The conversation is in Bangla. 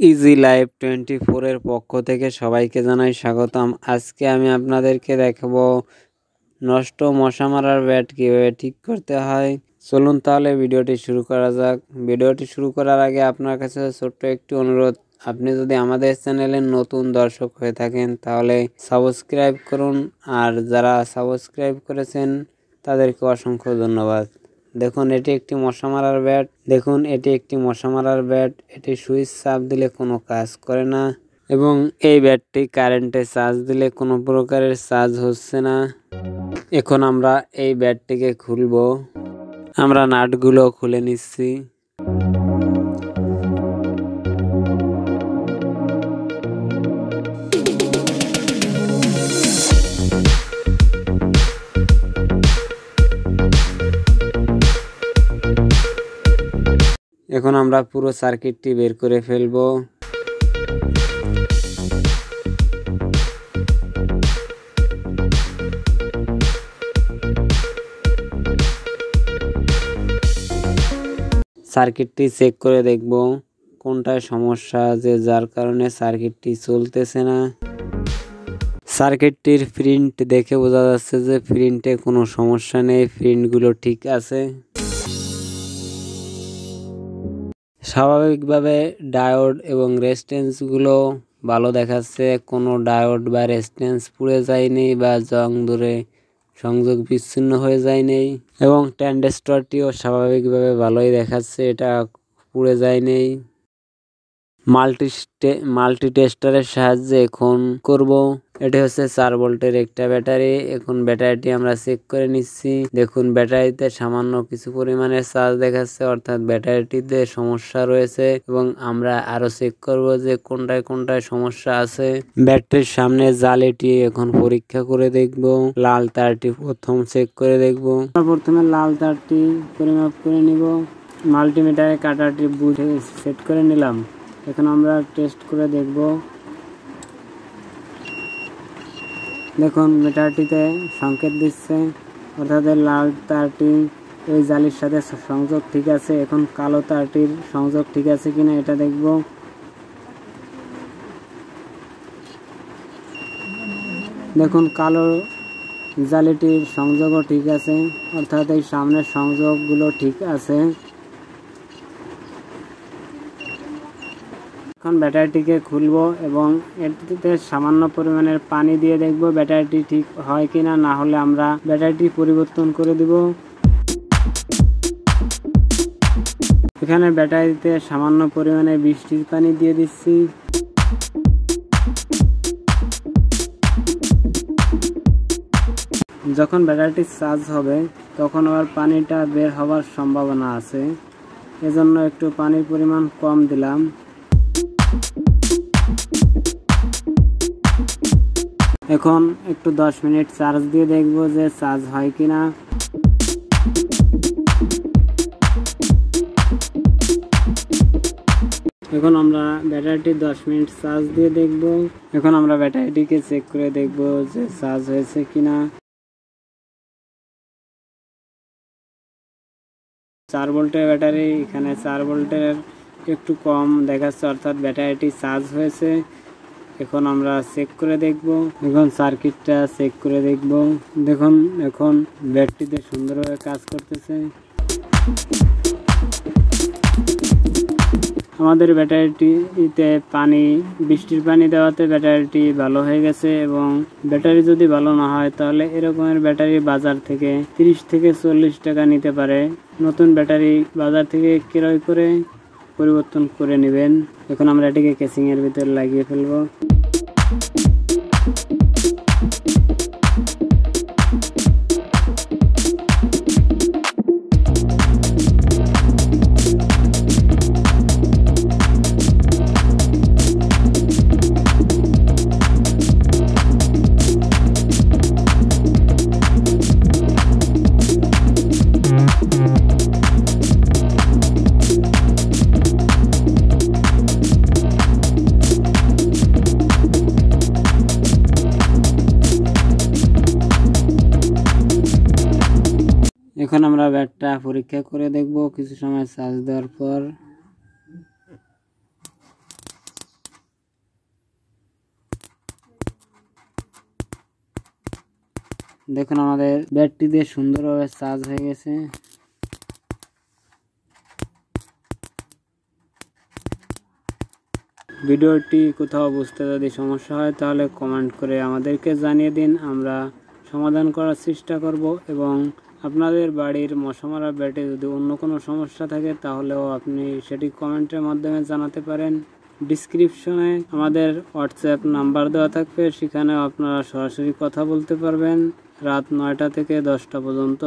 ইজি লাইফ 24 এর পক্ষ থেকে সবাইকে জানাই স্বাগতম। আজকে আমি আপনাদেরকে দেখাবো নষ্ট মশা মারার ব্যাট কিভাবে ঠিক করতে হয়। চলুন তাহলে ভিডিওটি শুরু করা যাক। ভিডিওটি শুরু করার আগে আপনার কাছে ছোট্ট একটি অনুরোধ, আপনি যদি আমাদের চ্যানেলের নতুন দর্শক হয়ে থাকেন তাহলে সাবস্ক্রাইব করুন, আর যারা সাবস্ক্রাইব করেছেন তাদেরকে অসংখ্য ধন্যবাদ। দেখুন এটি একটি মশা মারার ব্যাট। এটি সুইচ চাপ দিলে কোনো কাজ করে না এবং এই ব্যাটটি কারেন্টে চার্জ দিলে কোনো প্রকারের চার্জ হচ্ছে না। এখন আমরা এই ব্যাটটিকে খুলব। আমরা নাটগুলো খুলে নিচ্ছি। এখন আমরা পুরো সার্কিটটি বের করে ফেলব। সার্কিটটি চেক করে দেখব কোনটায় সমস্যা আছে যার কারণে সার্কিটটি চলতেছে না। সার্কিটটির প্রিন্ট দেখে বোঝা যাচ্ছে যে প্রিন্টে কোনো সমস্যা নেই, প্রিন্টগুলো ঠিক আছে। স্বাভাবিকভাবে ডায়োড এবং রেজিস্ট্যান্সগুলো ভালো দেখাচ্ছে, কোনো ডায়োড বা রেজিস্ট্যান্স পুড়ে যায়নি বা জং ধরে সংযোগ বিচ্ছিন্ন হয়ে যায়নি এবং ট্রানজিস্টরটিও স্বাভাবিকভাবে ভালোই দেখাচ্ছে, এটা পুড়ে যায়নি। মাল্টি টেস্টারের সাহায্যে এখন করব। এটি হচ্ছে 4 ভোল্টের একটা ব্যাটারি। এখন ব্যাটারিটি আমরা চেক করে নিচ্ছি। দেখুন ব্যাটারিতে সামান্য কিছু পরিমাণে চার্জ দেখাচ্ছে, অর্থাৎ ব্যাটারিটিতে সমস্যা রয়েছে এবং আমরা আরো চেক করব যে কোনটায় সমস্যা আছে। ব্যাটারির সামনে জালিটি এখন পরীক্ষা করে দেখব। লাল তারটি প্রথম চেক করে দেখব। প্রথমে লাল তারটি পরিমাপ করে নিব। মাল্টিমিটারের কাঁটাটি বুঝে সেট করে নিলাম। এখন আমরা টেস্ট করে দেখব। দেখুন ব্যাটারিটিতে সংকেত দিচ্ছে, অর্থাৎ লাল তারটি এই জালির সাথে সংযোগ ঠিক আছে। এখন কালো তারটির সংযোগ ঠিক আছে কিনা এটা দেখব। দেখুন কালো জালিটির সংযোগও ঠিক আছে, অর্থাৎ এই সামনের সংযোগগুলো ঠিক আছে। এখন ব্যাটারিটিকে খুলব এবং এটিতে সামান্য পরিমাণের পানি দিয়ে দেখব ব্যাটারিটি ঠিক হয় কিনা, না হলে আমরা ব্যাটারিটি পরিবর্তন করে দিব। এখানে ব্যাটারিতে সামান্য পরিমাণে বৃষ্টির পানি দিয়ে দিচ্ছি। যখন ব্যাটারিটি চার্জ হবে তখন আবার পানিটা বের হওয়ার সম্ভাবনা আছে, এজন্য একটু পানির পরিমাণ কম দিলাম। এখন একটু 10 মিনিট চার্জ দিয়ে দেখব যে চার্জ হয় কিনা। এখন আমরা ব্যাটারিটি 10 মিনিট চার্জ দিয়ে দেখব। এখন আমরা ব্যাটারিটিকে চেক করে দেখব যে চার্জ হয়েছে কিনা। 4 ভোল্টের ব্যাটারি, এখানে 4 ভোল্টের একটু কম দেখাচ্ছে, অর্থাৎ ব্যাটারিটি চার্জ হয়েছে। এখন আমরা চেক করে দেখব। এখন সার্কিটটা চেক করে দেখব। দেখুন এখন ব্যাটারিতে সুন্দরভাবে কাজ করতেছে। আমাদের ব্যাটারিটিতে বৃষ্টির পানি দেওয়াতে ব্যাটারিটি ভালো হয়ে গেছে এবং ব্যাটারি যদি ভালো না হয় তাহলে এরকমের ব্যাটারি বাজার থেকে 30 থেকে 40 টাকা নিতে পারে। নতুন ব্যাটারি বাজার থেকে ক্রয় করে পরিবর্তন করে নেবেন। এখন আমরা এটিকে কেসিং এর ভিতর লাগিয়ে ফেলবো। এখন আমরা ব্যাটটা পরীক্ষা করে দেখব কিছু সময় চার্জ দেওয়ার পর। দেখুন আমাদের ব্যাটারি দিয়ে সুন্দরভাবে চার্জ হয়ে গেছে। ভিডিওটি কোথাও বুঝতে যদি সমস্যা হয় তাহলে কমেন্ট করে আমাদেরকে জানিয়ে দিন, আমরা সমাধান করার চেষ্টা করব। এবং আপনাদের বাড়ির মশা মারা ব্যাটে যদি অন্য কোনো সমস্যা থাকে তাহলেও আপনি সেটি কমেন্টের মাধ্যমে জানাতে পারেন। ডিসক্রিপশনে আমাদের হোয়াটসঅ্যাপ নাম্বার দেওয়া থাকবে, সেখানে আপনারা সরাসরি কথা বলতে পারবেন রাত 9টা থেকে 10টা পর্যন্ত।